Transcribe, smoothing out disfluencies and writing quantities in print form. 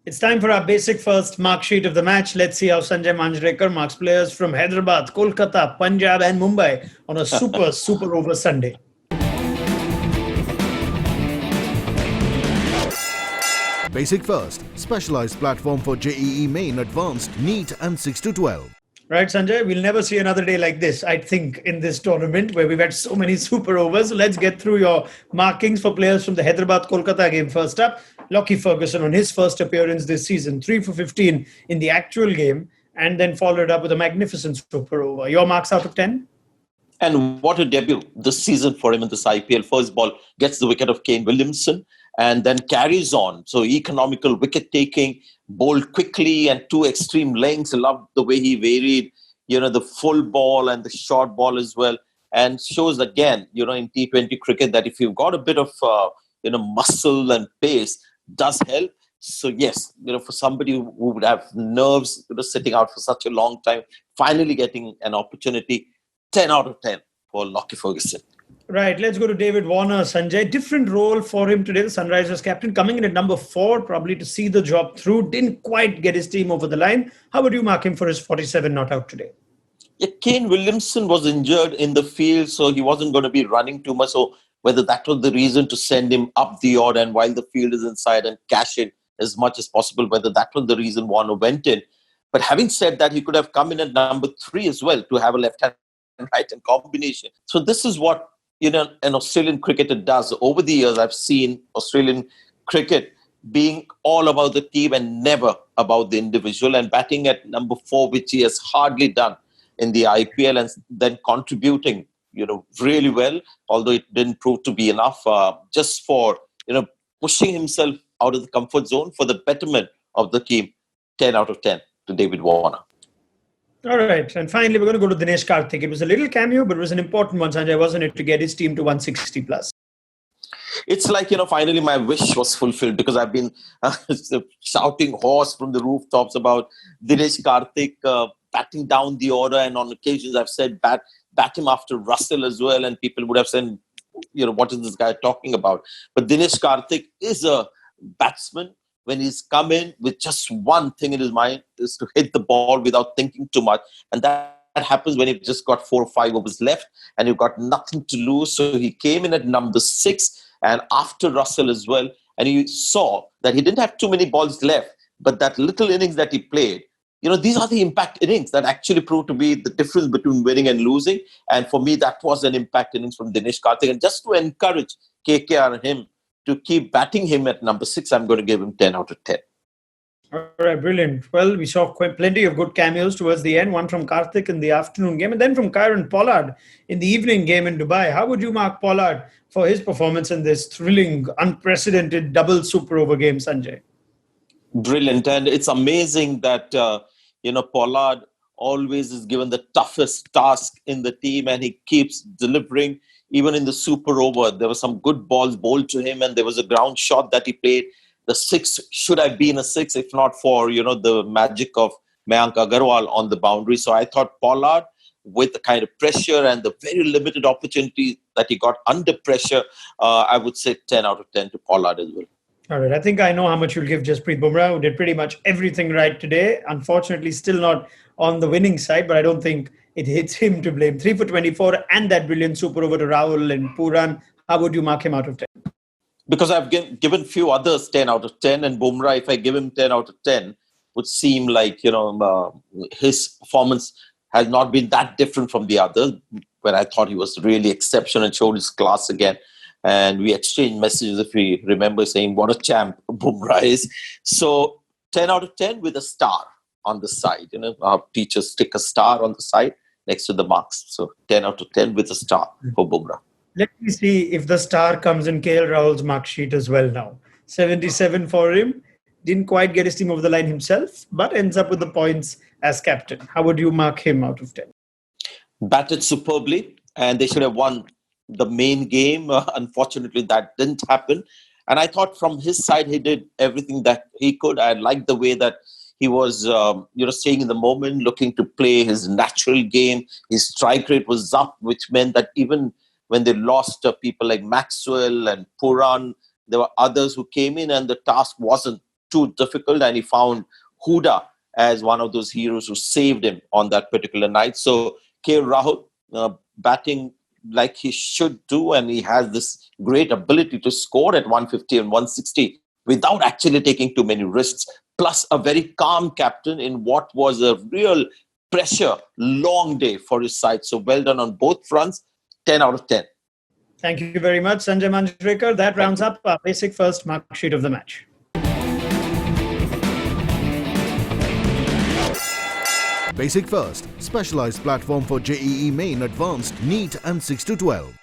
It's time for our basic first mark sheet of the match. Let's see how Sanjay Manjrekar marks players from Hyderabad, Kolkata, Punjab, and Mumbai on a super over Sunday. Basic First, specialized platform for JEE Main Advanced, NEET and 6 to 12. Right, Sanjay, we'll never see another day like this, I think, in this tournament where we've had so many super overs. Let's get through your markings for players from the Hyderabad-Kolkata game. First up, Lockie Ferguson on his first appearance this season, 3 for 15 in the actual game, and then followed up with a magnificent super over. Your marks out of 10? And what a debut this season for him in this IPL. First ball gets the wicket of Kane Williamson and then carries on. So economical wicket taking, bowled quickly and two extreme lengths. I love the way he varied, the full ball and the short ball as well. And shows again, in T20 cricket that if you've got a bit of, muscle and pace, does help. So yes, for somebody who would have nerves, sitting out for such a long time, finally getting an opportunity, 10 out of 10 for Lockie Ferguson. Right, let's go to David Warner, Sanjay. Different role for him today, the Sunrisers captain, coming in at number 4, probably to see the job through. Didn't quite get his team over the line. How would you mark him for his 47 not out today? Yeah, Kane Williamson was injured in the field, so he wasn't going to be running too much. So whether that was the reason to send him up the order and while the field is inside and cash in as much as possible, whether that was the reason Warner went in. But having said that, he could have come in at number 3 as well to have a left-hand and right-hand combination. So this is what an Australian cricketer does. Over the years, I've seen Australian cricket being all about the team and never about the individual, and batting at number 4, which he has hardly done in the IPL, and then contributing, really well, although it didn't prove to be enough, just for, pushing himself out of the comfort zone for the betterment of the team. 10 out of 10 to David Warner. All right. And finally, we're going to go to Dinesh Karthik. It was a little cameo, but it was an important one, Sanjay, wasn't it, to get his team to 160 plus? It's like, finally my wish was fulfilled, because I've been shouting hoarse from the rooftops about Dinesh Karthik batting down the order. And on occasions I've said bat him after Russell as well. And people would have said, what is this guy talking about? But Dinesh Karthik is a batsman. When he's come in with just one thing in his mind is to hit the ball without thinking too much. And that happens when you've just got 4 or 5 overs left and you've got nothing to lose. So he came in at number 6 and after Russell as well. And you saw that he didn't have too many balls left, but that little innings that he played, these are the impact innings that actually proved to be the difference between winning and losing. And for me, that was an impact innings from Dinesh Karthik. And just to encourage KKR and him to keep batting him at number 6, I'm going to give him 10 out of 10. All right, brilliant. Well, we saw plenty of good cameos towards the end, one from Karthik in the afternoon game and then from Kieron Pollard in the evening game in Dubai. How would you mark Pollard for his performance in this thrilling, unprecedented double super over game, Sanjay? Brilliant. And it's amazing that, Pollard always is given the toughest task in the team and he keeps delivering. Even in the super over, there were some good balls bowled to him and there was a ground shot that he played. The 6 should have been a 6 if not for, the magic of Mayank Agarwal on the boundary. So I thought Pollard, with the kind of pressure and the very limited opportunity that he got under pressure, I would say 10 out of 10 to Pollard as well. All right. I think I know how much you'll give Jasprit Bumrah, who did pretty much everything right today. Unfortunately, still not on the winning side, but I don't think it hits him to blame. 3 for 24 and that brilliant super over to Rahul and Puran. How would you mark him out of 10? Because I've given few others 10 out of 10, and Bumrah, if I give him 10 out of 10, would seem like, his performance has not been that different from the others, where I thought he was really exceptional and showed his class again. And we exchanged messages, if we remember, saying what a champ Bumrah is. So 10 out of 10 with a star on the side. Our teachers stick a star on the side next to the marks. So 10 out of 10 with a star for Bumrah. Let me see if the star comes in KL Rahul's mark sheet as well now. 77 for him. Didn't quite get his team over the line himself, but ends up with the points as captain. How would you mark him out of 10? Batted superbly, and they should have won the main game. Unfortunately, that didn't happen. And I thought from his side, he did everything that he could. I liked the way that he was, staying in the moment, looking to play his natural game. His strike rate was up, which meant that even when they lost people like Maxwell and Puran, there were others who came in and the task wasn't too difficult, and he found Huda as one of those heroes who saved him on that particular night. So K. Rahul batting like he should do, and he has this great ability to score at 150 and 160 without actually taking too many risks, plus a very calm captain in what was a real pressure, long day for his side. So well done on both fronts, 10 out of 10. Thank you very much, Sanjay Manjrekar. That rounds up our basic first mark sheet of the match. Basic First, specialized platform for JEE Main Advanced, NEET and 6 to 12.